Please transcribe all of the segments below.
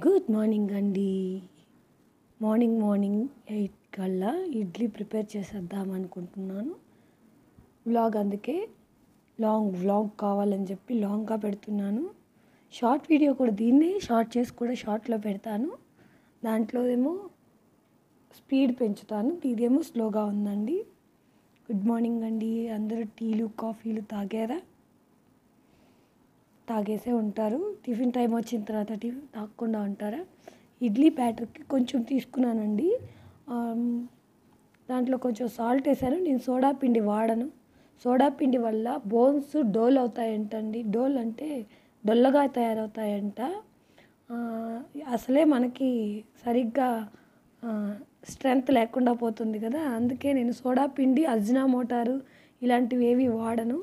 Good morning అండి. Morning 8 కల్లా idli prepare చేసేద్దాం అనుకుంటున్నాను. అందుకే లాంగ్ వ్లాగ్ కావాలని చెప్పి లాంగ్గా పెడుతున్నాను. షార్ట్ వీడియో కూడా దీన్నే షార్ట్ చేసి కూడా షార్ట్లో పెడతాను. దాంట్లో ఏమో స్పీడ్ పెంచుతాను, ఇదేమో స్లోగా ఉందండి. గుడ్ మార్నింగ్ అండి. అందరూ టీలు కాఫీలు తాగేసే ఉంటారు. టిఫిన్ టైం వచ్చిన తర్వాత టిఫిన్ తాగకుండా ఉంటారా? ఇడ్లీ బ్యాటర్కి కొంచెం తీసుకున్నానండి. దాంట్లో కొంచెం సాల్ట్ వేసాను. నేను సోడా పిండి వాడను. సోడా పిండి వల్ల బోన్స్ డోల్ అవుతాయంటండి. డోల్ అంటే డొల్లగా తయారవుతాయంట. అసలే మనకి సరిగ్గా స్ట్రెంగ్త్ లేకుండా పోతుంది కదా, అందుకే నేను సోడా పిండి అజ్జినామోటారు ఇలాంటివి ఏవి వాడను.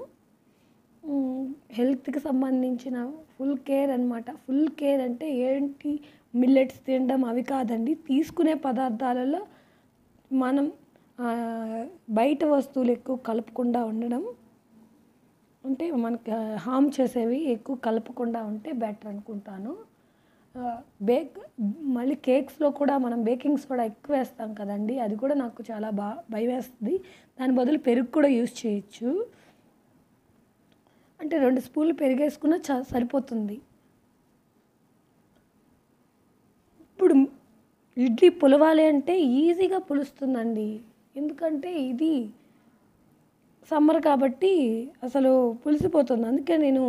హెల్త్కి సంబంధించిన ఫుల్ కేర్ అనమాట. ఫుల్ కేర్ అంటే ఏంటి, మిల్లెట్స్ తినడం అవి కాదండి. తీసుకునే పదార్థాలలో మనం బయట వస్తువులు ఎక్కువ కలపకుండా ఉండడం, అంటే మనకి హామ్ చేసేవి ఎక్కువ కలపకుండా ఉంటే బెటర్ అనుకుంటాను. మళ్ళీ కేక్స్లో కూడా మనం బేకింగ్ సోడా ఎక్కువ వేస్తాం కదండి, అది కూడా నాకు చాలా భయం వేస్తుంది. దాని బదులు పెరుగు కూడా యూజ్ చేయొచ్చు. అంటే 2 స్పూన్లు పెరిగేసుకున్న సరిపోతుంది. ఇప్పుడు ఇడ్లీ పులవాలి అంటే ఈజీగా పులుస్తుందండి. ఎందుకంటే ఇది సమ్మర్ కాబట్టి అసలు పులిసిపోతుంది. అందుకే నేను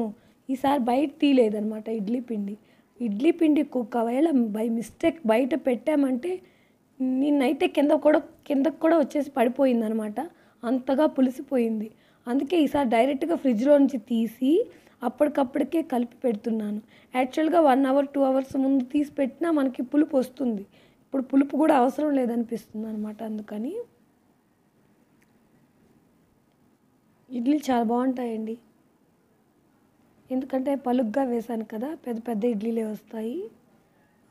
ఈసారి బయట తీయలేదనమాట ఇడ్లీ పిండి ఒకవేళ బై మిస్టేక్ బయట పెట్టామంటే నిన్నైతే కిందకు కూడా వచ్చేసి పడిపోయిందనమాట. అంతగా పులిసిపోయింది. అందుకే ఈసారి డైరెక్ట్గా ఫ్రిడ్జ్లో నుంచి తీసి అప్పటికప్పటికే కలిపి పెడుతున్నాను. యాక్చువల్గా 1 అవర్ 2 అవర్స్ ముందు తీసి పెట్టినా మనకి పులుపు వస్తుంది. ఇప్పుడు పులుపు కూడా అవసరం లేదనిపిస్తుంది అనమాట. అందుకని ఇడ్లీ చాలా బాగుంటాయండి. ఎందుకంటే పలుగ్గా వేసాను కదా, పెద్ద పెద్ద ఇడ్లీలే వస్తాయి.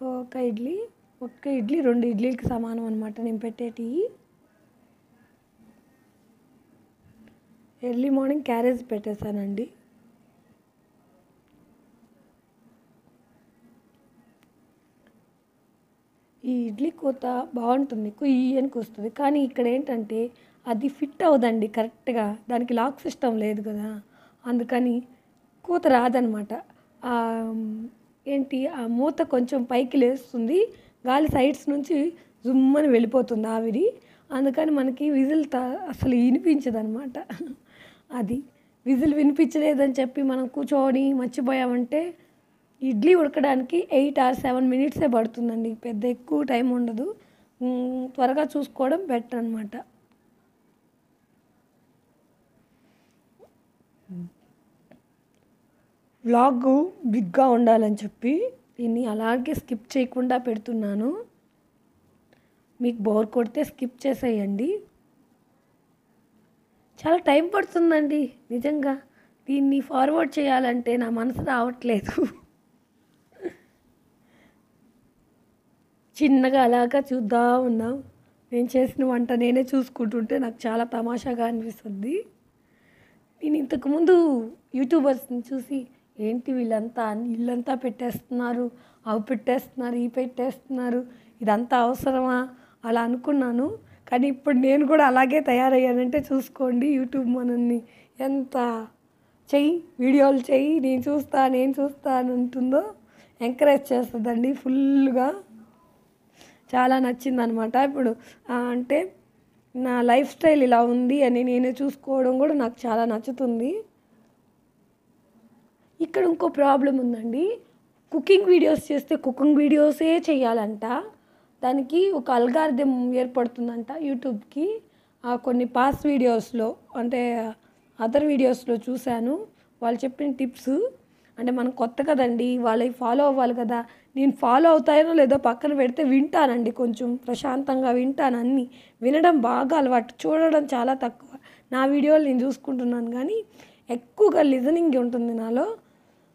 ఒక్క ఇడ్లీ 2 ఇడ్లీలకి సమానం అనమాట నేను పెట్టేటి. ఎర్లీ మార్నింగ్ క్యారేజ్ పెట్టేశానండి. ఈ ఇడ్లీ కూత బాగుంటుంది, కుయ్యనికి వస్తుంది. కానీ ఇక్కడ ఏంటంటే అది ఫిట్ అవ్వదండి కరెక్ట్గా, దానికి లాక్ సిస్టమ్ లేదు కదా, అందుకని కూత రాదనమాట. ఆ మూత కొంచెం పైకి లేస్తుంది, గాలి సైడ్స్ నుంచి జుమ్మని వెళ్ళిపోతుంది ఆవిరి. అందుకని మనకి విజిల్ అసలు వినిపించదనమాట. అది విజిల్ వినిపించలేదని చెప్పి మనం కూర్చొని మర్చిపోయామంటే ఇడ్లీ ఉడకడానికి 8 or 7 minutes పడుతుందండి. పెద్ద ఎక్కువ టైం ఉండదు. త్వరగా చూసుకోవడం బెటర్ అనమాట. వ్లాగ్ బిగ్గా ఉండాలని చెప్పి దీన్ని అలాగే స్కిప్ చేయకుండా పెడుతున్నాను. మీకు బోర్ కొడితే స్కిప్ చేసేయండి. చాలా టైం పడుతుందండి నిజంగా. దీన్ని ఫార్వర్డ్ చేయాలంటే నా మనసు రావట్లేదు. చిన్నగా అలాగా చూద్దా ఉన్నాం. నేను చేసిన వంట నేనే చూసుకుంటుంటే నాకు చాలా తమాషాగా అనిపిస్తుంది. నేను ఇంతకుముందు యూట్యూబర్స్ని చూసి ఏంటి వీళ్ళంతా ఇల్లంతా పెట్టేస్తున్నారు, అవి పెట్టేస్తున్నారు, ఇవి పెట్టేస్తున్నారు, ఇదంతా అవసరమా అలా అనుకున్నాను. కానీ ఇప్పుడు నేను కూడా అలాగే తయారయ్యానంటే చూసుకోండి. యూట్యూబ్ మనల్ని ఎంత వీడియోలు చెయ్యి, నేను చూస్తా అని ఉంటుందో ఎంకరేజ్ చేస్తుందండి ఫుల్గా. చాలా నచ్చిందనమాట. ఇప్పుడు అంటే నా లైఫ్ స్టైల్ ఇలా ఉంది అని నేనే చూసుకోవడం కూడా నాకు చాలా నచ్చుతుంది. ఇక్కడ ఇంకో ప్రాబ్లం ఉందండి. కుకింగ్ వీడియోస్ చేస్తే కుకింగ్ వీడియోసే చేయాలంట. దానికి ఒక అల్గారిథం ఏర్పడుతుందంట యూట్యూబ్కి. కొన్ని పాస్ వీడియోస్లో అంటే అదర్ వీడియోస్లో చూశాను. వాళ్ళు చెప్పిన టిప్స్ అంటే మనం కొత్త కదండి, వాళ్ళకి ఫాలో అవ్వాలి కదా. నేను ఫాలో అవుతానో లేదో పక్కన పెడితే వింటానండి, కొంచెం ప్రశాంతంగా వింటాను. అన్నీ వినడం బాగా అలవాటు, చూడడం చాలా తక్కువ. నా వీడియోలు నేను చూసుకుంటున్నాను కానీ ఎక్కువగా లిజనింగ్ ఉంటుంది నాలో.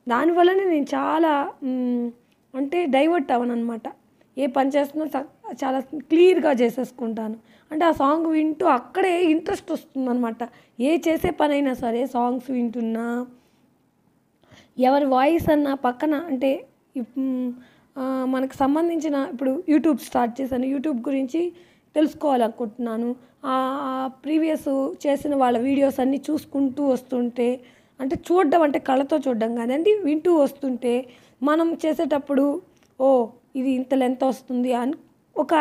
దానివల్లనే నేను చాలా అంటే డైవర్ట్ అవ్వను అనమాట. ఏ పని చేస్తున్నా చాలా క్లియర్గా చేసేసుకుంటాను. అంటే ఆ సాంగ్ వింటూ అక్కడే ఇంట్రెస్ట్ వస్తుందన్నమాట. ఏ చేసే పనైనా సరే సాంగ్స్ వింటున్నా, ఎవరి వాయిస్ అన్నా పక్కన అంటే మనకు సంబంధించిన ఇప్పుడు యూట్యూబ్ స్టార్ట్ చేశాను. యూట్యూబ్ గురించి తెలుసుకోవాలనుకుంటున్నాను. ప్రీవియస్ చేసిన వాళ్ళ వీడియోస్ అన్నీ చూసుకుంటూ వస్తుంటే, అంటే చూడడం అంటే కళ్ళతో చూడడం కాదండి, వింటూ వస్తుంటే మనం చేసేటప్పుడు ఓహ్! ఇది ఇంత లెంత్ వస్తుంది అని ఒక